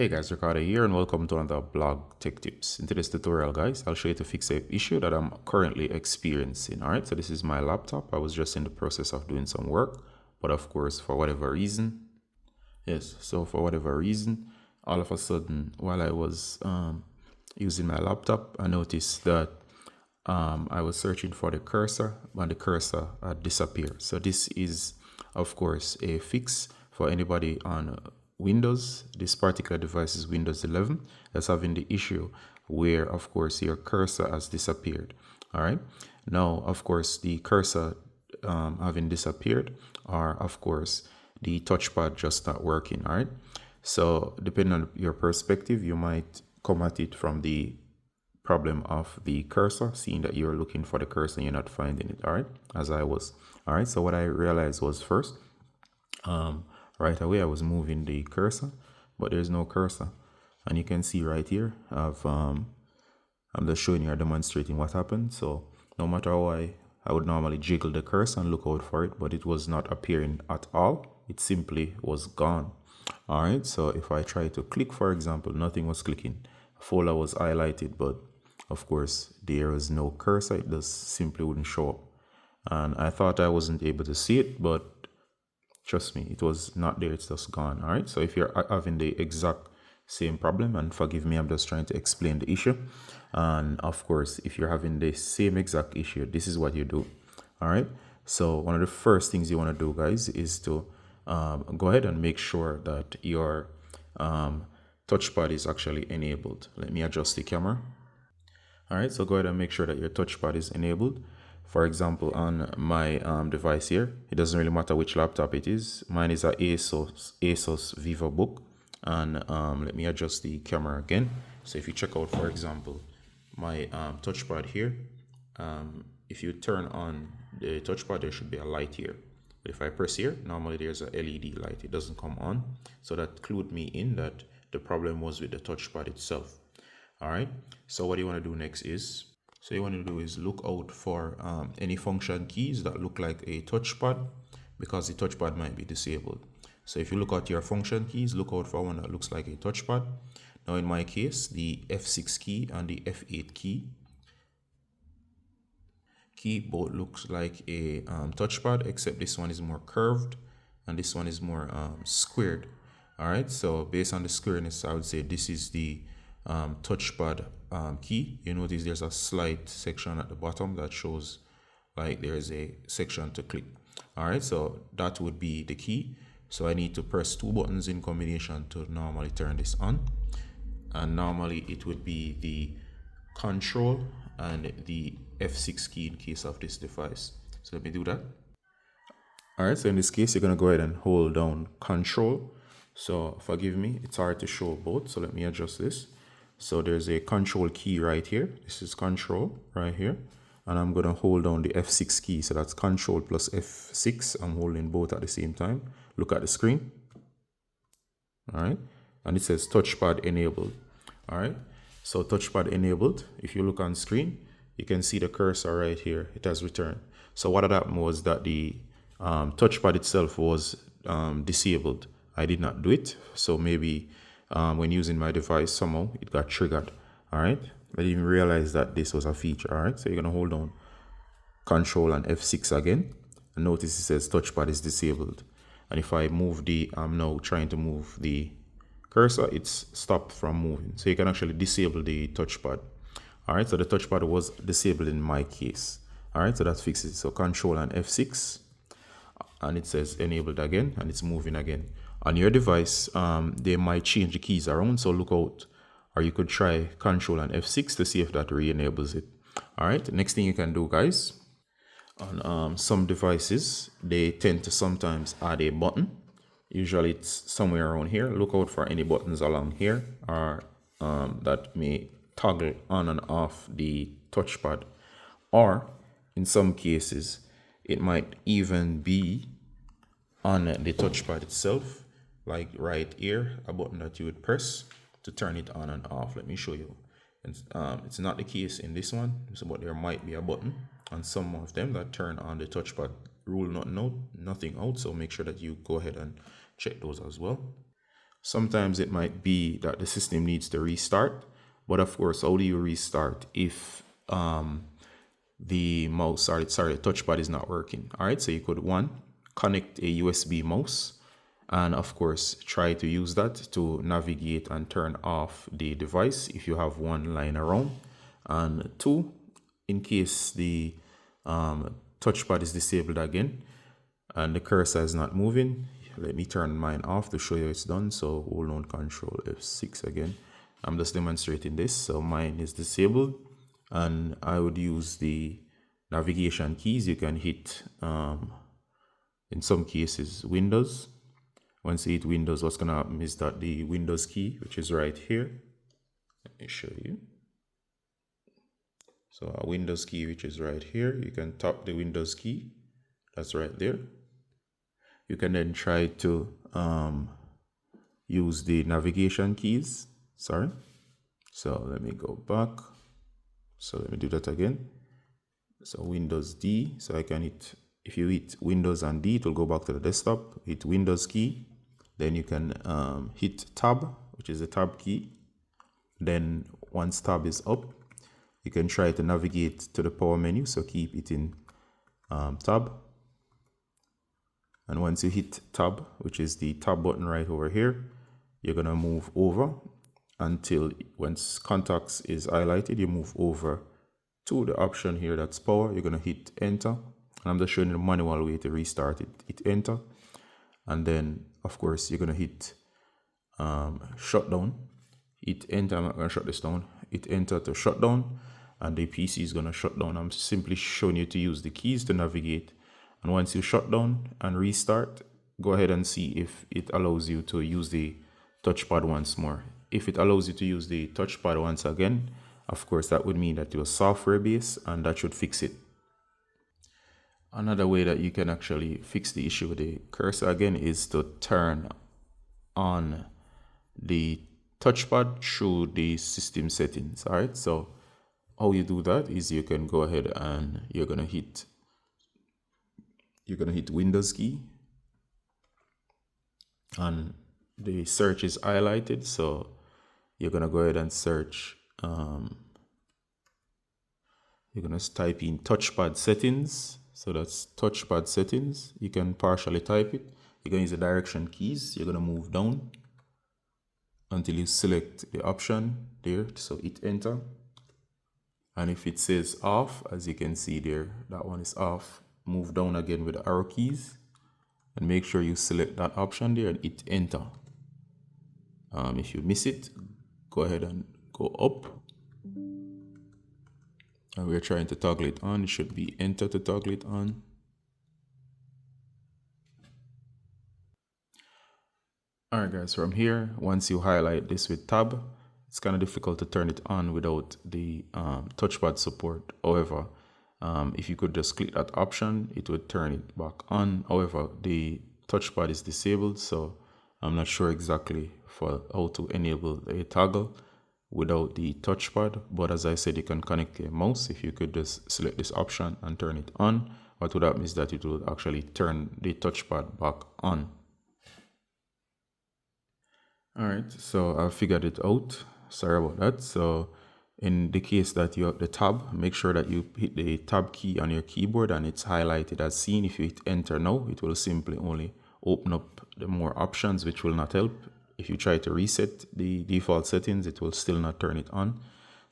Hey guys, Ricardo here and welcome to another blog tech tips. In today's tutorial guys, I'll show you to fix an issue that I'm currently experiencing. Alright, so this is my laptop. I was just in the process of doing some work, but of course for whatever reason, all of a sudden while I was using my laptop, I noticed that I was searching for the cursor and the cursor had disappeared. So this is of course a fix for anybody on Windows. This particular device is Windows 11 that's having the issue where of course your cursor has disappeared. All right, now of course the cursor having disappeared, or of course the touchpad just not working. All right, so depending on your perspective, you might come at it from the problem of the cursor, seeing that you're looking for the cursor and you're not finding it. All right, as I was. All right, so what I realized was first, right away I was moving the cursor, but there's no cursor, and you can see right here I'm just showing you or demonstrating what happened. So no matter how I would normally jiggle the cursor and look out for it, but it was not appearing at all. It simply was gone. All right, so if I try to click, for example, nothing was clicking. A folder was highlighted, but of course there was no cursor. It just simply wouldn't show up, and I thought I wasn't able to see it, but trust me, it was not there. It's just gone. All right, so if you're having the exact same problem, and forgive me, I'm just trying to explain the issue, and of course if you're having the same exact issue, this is what you do. All right, so one of the first things you want to do guys is to go ahead and make sure that your touchpad is actually enabled. Let me adjust the camera. All right, so go ahead and make sure that your touchpad is enabled. For example, on my device here, it doesn't really matter which laptop it is. Mine is a Asus VivoBook, and let me adjust the camera again. So if you check out, for example, my touchpad here, if you turn on the touchpad, there should be a light here. But if I press here, normally there's a LED light. It doesn't come on, so that clued me in that the problem was with the touchpad itself. All right, so what you want to do next is, look out for any function keys that look like a touchpad, because the touchpad might be disabled. So if you look at your function keys, look out for one that looks like a touchpad. Now in my case, the F6 key and the F8 key both looks like a touchpad, except this one is more curved and this one is more squared. All right, so based on the squareness, I would say this is the touchpad key. You notice there's a slight section at the bottom that shows like there's a section to click. All right, so that would be the key. So I need to press two buttons in combination to normally turn this on, and normally it would be the control and the F6 key in case of this device. So let me do that. All right, so in this case, you're going to go ahead and hold down control. So forgive me, it's hard to show both, so let me adjust this. So there's a control key right here. This is control right here, and I'm going to hold down the F6 key. So that's control plus F6. I'm holding both at the same time. Look at the screen. All right, and it says touchpad enabled. All right, so touchpad enabled. If you look on screen, you can see the cursor right here. It has returned. So what had happened was that the touchpad itself was disabled. I did not do it, so maybe when using my device, somehow it got triggered. All right, I didn't even realize that this was a feature. All right, so you're gonna hold down control and F6 again, and notice it says touchpad is disabled. And if I move the, I'm now trying to move the cursor, it's stopped from moving. So you can actually disable the touchpad. All right, so the touchpad was disabled in my case. All right, so that fixes it. So control and F6, and it says enabled again, and it's moving again. On your device, they might change the keys around, so look out. Or you could try control and F6 to see if that re-enables it. All right, next thing you can do guys, on some devices, they tend to sometimes add a button. Usually it's somewhere around here. Look out for any buttons along here, or that may toggle on and off the touchpad. Or in some cases, it might even be on the touchpad itself, like right here, a button that you would press to turn it on and off. Let me show you. It's not the case in this one, but there might be a button on some of them that turn on the touchpad. Rule nothing out, so make sure that you go ahead and check those as well. Sometimes it might be that the system needs to restart, but of course, how do you restart if the mouse, sorry, the touchpad is not working? All right, so you could connect a USB mouse, and of course, try to use that to navigate and turn off the device if you have one lying around. And two, in case the touchpad is disabled again and the cursor is not moving, let me turn mine off to show you it's done. So hold on, Control F6 again. I'm just demonstrating this. So mine is disabled, and I would use the navigation keys. You can hit, in some cases, Windows. Once you hit Windows, what's going to happen is that the Windows key, which is right here, let me show you. So a Windows key, which is right here, you can tap the Windows key. That's right there. You can then try to use the navigation keys. Sorry. So let me go back. So let me do that again. So Windows D. So I can hit, if you hit Windows and D, it will go back to the desktop. Hit Windows key. Then you can hit Tab, which is the Tab key. Then once Tab is up, you can try to navigate to the power menu. So keep it in Tab. And once you hit Tab, which is the Tab button right over here, you're going to move over until once contacts is highlighted, you move over to the option here that's power. You're going to hit enter. And I'm just showing you the manual way to restart it. Hit enter. And then, of course, you're going to hit shutdown. Hit enter. I'm not going to shut this down. Hit enter to shut down. And the PC is going to shut down. I'm simply showing you to use the keys to navigate. And once you shut down and restart, go ahead and see if it allows you to use the touchpad once more. If it allows you to use the touchpad once again, of course, that would mean that you're software based, and that should fix it. Another way that you can actually fix the issue with the cursor again is to turn on the touchpad through the system settings. All right, so how you do that is you can go ahead and you're gonna hit Windows key, and the search is highlighted, so you're gonna go ahead and search. You're gonna type in touchpad settings. So that's touchpad settings. You can partially type it. You're gonna use the direction keys. You're gonna move down until you select the option there. So hit enter. And if it says off, as you can see there, that one is off. Move down again with the arrow keys and make sure you select that option there and hit enter. If you miss it, go ahead and go up. And we're trying to toggle it on. It should be enter to toggle it on. All right, guys, from here, once you highlight this with tab, it's kind of difficult to turn it on without the touchpad support. However, if you could just click that option, it would turn it back on. However, the touchpad is disabled, so I'm not sure exactly for how to enable a toggle without the touchpad. But as I said, you can connect a mouse. If you could just select this option and turn it on, what would happen is that it will actually turn the touchpad back on. All right, so I figured it out. Sorry about that. So in the case that you have the tab, make sure that you hit the tab key on your keyboard and it's highlighted as seen. If you hit enter now, it will simply only open up the more options, which will not help. If you try to reset the default settings, it will still not turn it on.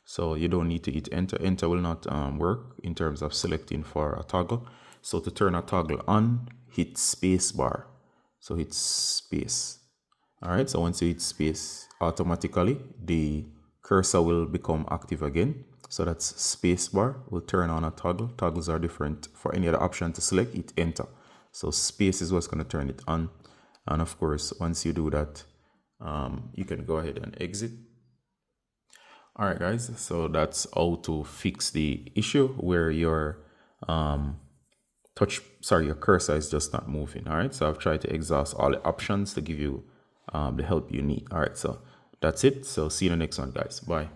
So you don't need to hit enter. Enter will not work in terms of selecting for a toggle. So to turn a toggle on, hit space bar. So hit space. All right, so once you hit space, automatically the cursor will become active again. So that's space bar will turn on a toggle. Toggles are different. For any other option to select, hit enter. So space is what's going to turn it on. And of course, once you do that, you can go ahead and exit. All right, guys, so that's how to fix the issue where your your cursor is just not moving. All right, so I've tried to exhaust all the options to give you the help you need. All right, so that's it. So see you in the next one, guys. Bye.